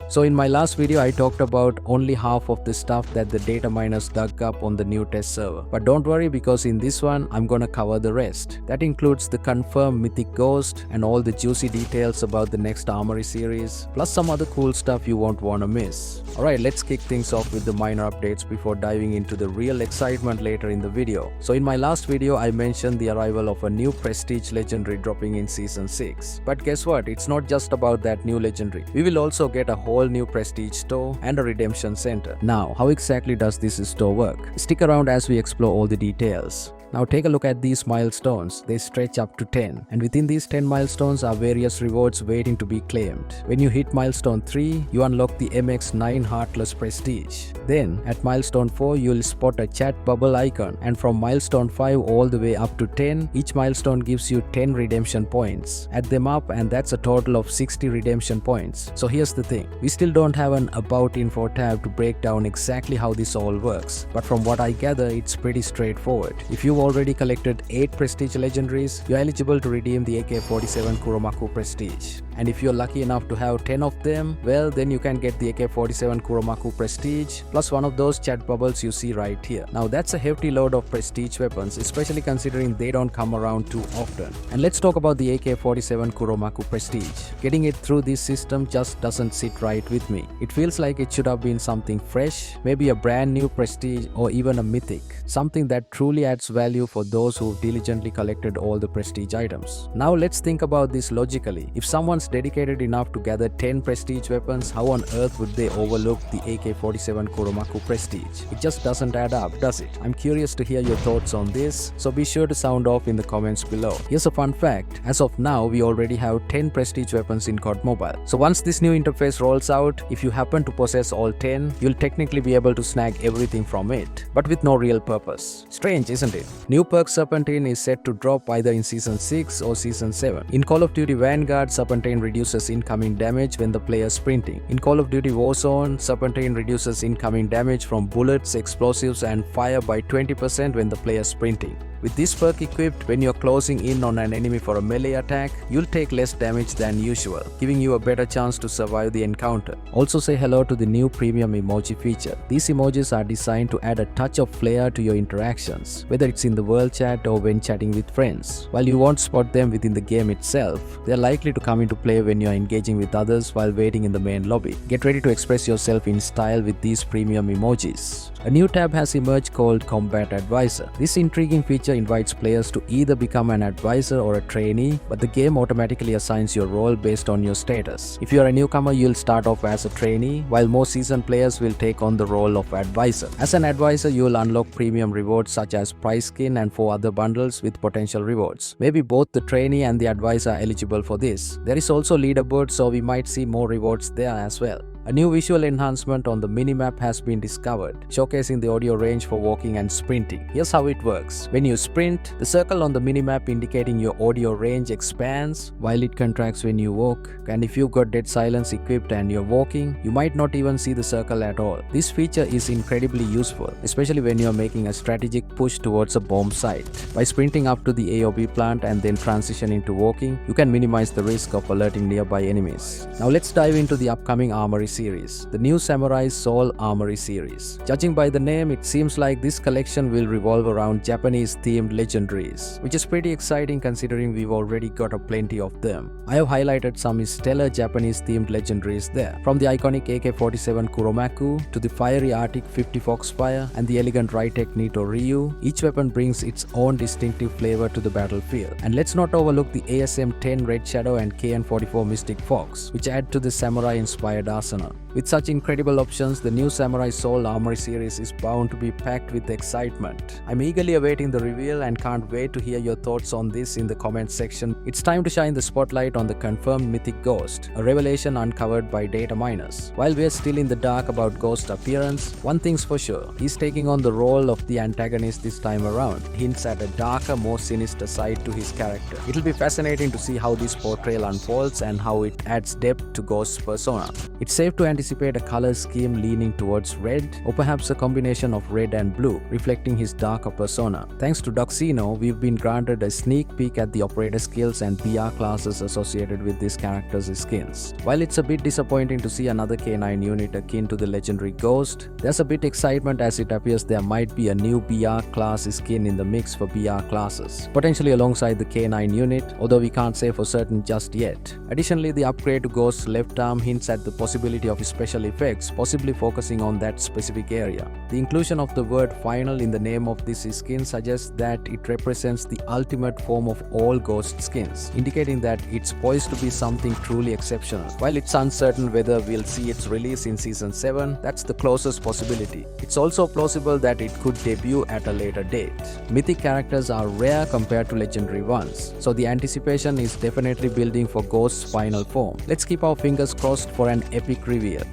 So in my last video I talked about only half of the stuff that the data miners dug up on the new test server. But don't worry, because in this one I'm gonna cover the rest. That includes the confirmed Mythic Ghost and all the juicy details about the next Armory series, plus some other cool stuff you won't wanna miss. Alright, let's kick things off with the minor updates before diving into the real excitement later in the video. So in my last video I mentioned the arrival of a new Prestige Legendary dropping in Season 6. But guess what, it's not just about that new Legendary. We will also get a whole new Prestige store and a redemption center. Now, how exactly does this store work? Stick around as we explore all the details. Now take a look at these milestones. They stretch up to 10, and within these 10 milestones are various rewards waiting to be claimed. When you hit milestone 3, you unlock the MX9 Heartless Prestige. Then at milestone 4 you'll spot a chat bubble icon, and from milestone 5 all the way up to 10, each milestone gives you 10 redemption points. Add them up and that's a total of 60 redemption points. So here's the thing, we still don't have an about info tab to break down exactly how this all works, but from what I gather it's pretty straightforward. If you already collected 8 Prestige Legendaries, you're eligible to redeem the AK-47 Kuromaku Prestige. And if you're lucky enough to have 10 of them, well then you can get the AK-47 Kuromaku Prestige plus one of those chat bubbles you see right here. Now that's a hefty load of Prestige weapons, especially considering they don't come around too often. And let's talk about the AK-47 Kuromaku Prestige. Getting it through this system just doesn't sit right with me. It feels like it should have been something fresh, maybe a brand new Prestige or even a Mythic. Something that truly adds value for those who've diligently collected all the Prestige items. Now let's think about this logically. If someone's dedicated enough to gather 10 Prestige weapons, how on earth would they overlook the AK-47 Kuromaku Prestige? It just doesn't add up, does it? I'm curious to hear your thoughts on this, so be sure to sound off in the comments below. Here's a fun fact, as of now we already have 10 Prestige weapons in COD Mobile. So once this new interface rolls out, if you happen to possess all 10, you'll technically be able to snag everything from it, but with no real purpose. Strange, isn't it? New perk Serpentine is set to drop either in Season 6 or Season 7. In Call of Duty Vanguard, Serpentine reduces incoming damage when the player is sprinting. In Call of Duty Warzone, Serpentine reduces incoming damage from bullets, explosives and fire by 20% when the player is sprinting. With this perk equipped, when you're closing in on an enemy for a melee attack, you'll take less damage than usual, giving you a better chance to survive the encounter. Also say hello to the new premium emoji feature. These emojis are designed to add a touch of flair to your interactions, whether it's in the world chat or when chatting with friends. While you won't spot them within the game itself, they're likely to come into play when you're engaging with others while waiting in the main lobby. Get ready to express yourself in style with these premium emojis. A new tab has emerged called Combat Advisor. This intriguing feature invites players to either become an advisor or a trainee, but the game automatically assigns your role based on your status. If you are a newcomer, you'll start off as a trainee, while more seasoned players will take on the role of advisor. As an advisor, you'll unlock premium rewards such as prize skin and 4 other bundles with potential rewards. Maybe both the trainee and the advisor are eligible for this. There is also leaderboard, so we might see more rewards there as well. A new visual enhancement on the minimap has been discovered, showcasing the audio range for walking and sprinting. Here's how it works. When you sprint, the circle on the minimap indicating your audio range expands, while it contracts when you walk. And if you've got dead silence equipped and you're walking, you might not even see the circle at all. This feature is incredibly useful, especially when you're making a strategic push towards a bomb site. By sprinting up to the AOB plant and then transitioning to walking, you can minimize the risk of alerting nearby enemies. Now let's dive into the upcoming Armory series, the new Samurai Soul Armory series. Judging by the name, it seems like this collection will revolve around Japanese themed legendaries, which is pretty exciting considering we've already got a plenty of them. I have highlighted some stellar Japanese themed legendaries there, from the iconic AK-47 Kuromaku to the fiery Arctic 50 Foxfire and the elegant Rytech Nikto Ryu. Each weapon brings its own distinctive flavor to the battlefield. And let's not overlook the ASM-10 Red Shadow and KN-44 Mystic Fox, which add to the samurai-inspired arsenal. With such incredible options, the new Samurai Soul Armory series is bound to be packed with excitement. I'm eagerly awaiting the reveal and can't wait to hear your thoughts on this in the comments section. It's time to shine the spotlight on the confirmed Mythic Ghost, a revelation uncovered by data miners. While we're still in the dark about Ghost's appearance, one thing's for sure, he's taking on the role of the antagonist this time around. Hints at a darker, more sinister side to his character. It'll be fascinating to see how this portrayal unfolds and how it adds depth to Ghost's persona. It's safe safe to anticipate a color scheme leaning towards red, or perhaps a combination of red and blue, reflecting his darker persona. Thanks to Duxino, we've been granted a sneak peek at the operator skills and BR classes associated with these characters' skins. While it's a bit disappointing to see another K9 unit akin to the legendary Ghost, there's a bit excitement as it appears there might be a new BR class skin in the mix for BR classes, potentially alongside the K9 unit, although we can't say for certain just yet. Additionally, the upgrade to Ghost's left arm hints at the possibility of special effects, possibly focusing on that specific area. The inclusion of the word final in the name of this skin suggests that it represents the ultimate form of all Ghost skins, indicating that it's poised to be something truly exceptional. While it's uncertain whether we'll see its release in Season 7, that's the closest possibility. It's also plausible that it could debut at a later date. Mythic characters are rare compared to legendary ones, so the anticipation is definitely building for Ghost's final form. Let's keep our fingers crossed for an epic reveal.